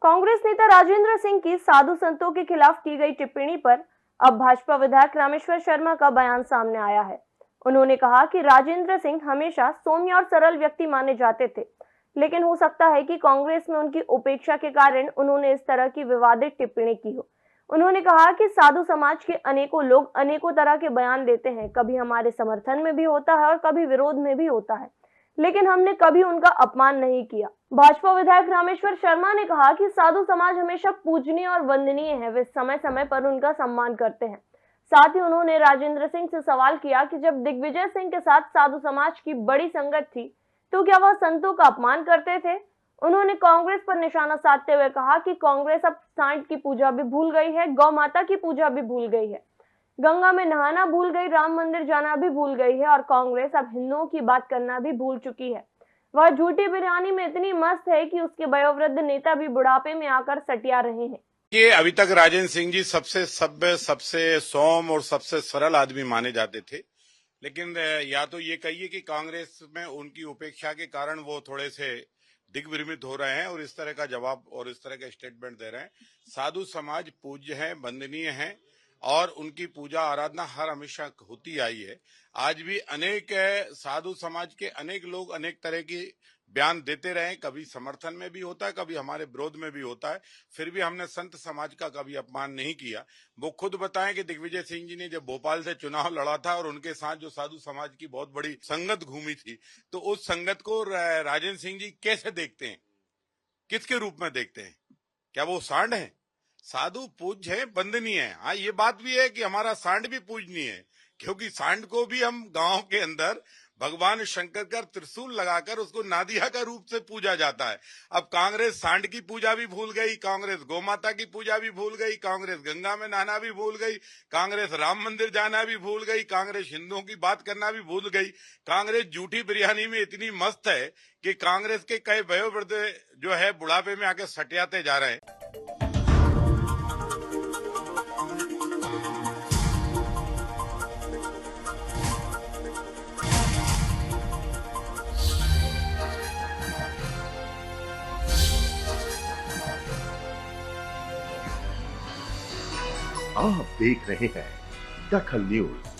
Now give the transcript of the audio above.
कांग्रेस नेता राजेंद्र सिंह की साधु संतों के खिलाफ की गई टिप्पणी पर अब भाजपा विधायक रामेश्वर शर्मा का बयान सामने आया है। उन्होंने कहा कि राजेंद्र सिंह हमेशा सौम्य और सरल व्यक्ति माने जाते थे, लेकिन हो सकता है कि कांग्रेस में उनकी उपेक्षा के कारण उन्होंने इस तरह की विवादित टिप्पणी की हो। उन्होंने कहा कि साधु समाज के अनेकों लोग अनेकों तरह के बयान देते हैं, कभी हमारे समर्थन में भी होता है और कभी विरोध में भी होता है, लेकिन हमने कभी उनका अपमान नहीं किया। भाजपा विधायक रामेश्वर शर्मा ने कहा कि साधु समाज हमेशा पूजनीय और वंदनीय है, वे समय समय पर उनका सम्मान करते हैं। साथ ही उन्होंने राजेंद्र सिंह से सवाल किया कि जब दिग्विजय सिंह के साथ साधु समाज की बड़ी संगत थी तो क्या वह संतों का अपमान करते थे। उन्होंने कांग्रेस पर निशाना साधते हुए कहा कि कांग्रेस अब सांड की पूजा भी भूल गई है, गौ माता की पूजा भी भूल गई है, गंगा में नहाना भूल गई, राम मंदिर जाना भी भूल गई है और कांग्रेस अब हिंदुओं की बात करना भी भूल चुकी है। वह झूठी बिरयानी में इतनी मस्त है कि उसके वयोवृद्ध नेता भी बुढ़ापे में आकर सटिया रहे हैं। ये अभी तक राजेंद्र सिंह जी सबसे सभ्य, सबसे सौम्य और सबसे सरल आदमी माने जाते थे, लेकिन या तो ये कहिए कि कांग्रेस में उनकी उपेक्षा के कारण वो थोड़े से दिग्भ्रमित हो रहे हैं और इस तरह का जवाब और इस तरह का स्टेटमेंट दे रहे हैं। साधु समाज पूज्य है, वंदनीय है और उनकी पूजा आराधना हर हमेशा होती आई है। आज भी अनेक साधु समाज के अनेक लोग अनेक तरह की बयान देते रहे, कभी समर्थन में भी होता है, कभी हमारे विरोध में भी होता है, फिर भी हमने संत समाज का कभी अपमान नहीं किया। वो खुद बताएं कि दिग्विजय सिंह जी ने जब भोपाल से चुनाव लड़ा था और उनके साथ जो साधु समाज की बहुत बड़ी संगत घूमी थी, तो उस संगत को राजेंद्र सिंह जी कैसे देखते हैं, किसके रूप में देखते हैं? क्या वो सांड है? साधु पूज्य है, वंदनीय है। हाँ, ये बात भी है कि हमारा सांड भी पूजनीय है, क्योंकि सांड को भी हम गांव के अंदर भगवान शंकर का त्रिशूल लगाकर उसको नादिया का रूप से पूजा जाता है। अब कांग्रेस सांड की पूजा भी भूल गई, कांग्रेस गौमाता की पूजा भी भूल गई, कांग्रेस गंगा में नहाना भी भूल गई, कांग्रेस राम मंदिर जाना भी भूल गई, कांग्रेस हिंदुओं की बात करना भी भूल गई। कांग्रेस झूठी बिरयानी में इतनी मस्त है कि कांग्रेस के कई वयोवृद्ध जो है बुढ़ापे में आके सटियाते जा रहे हैं। आप देख रहे हैं दखल न्यूज।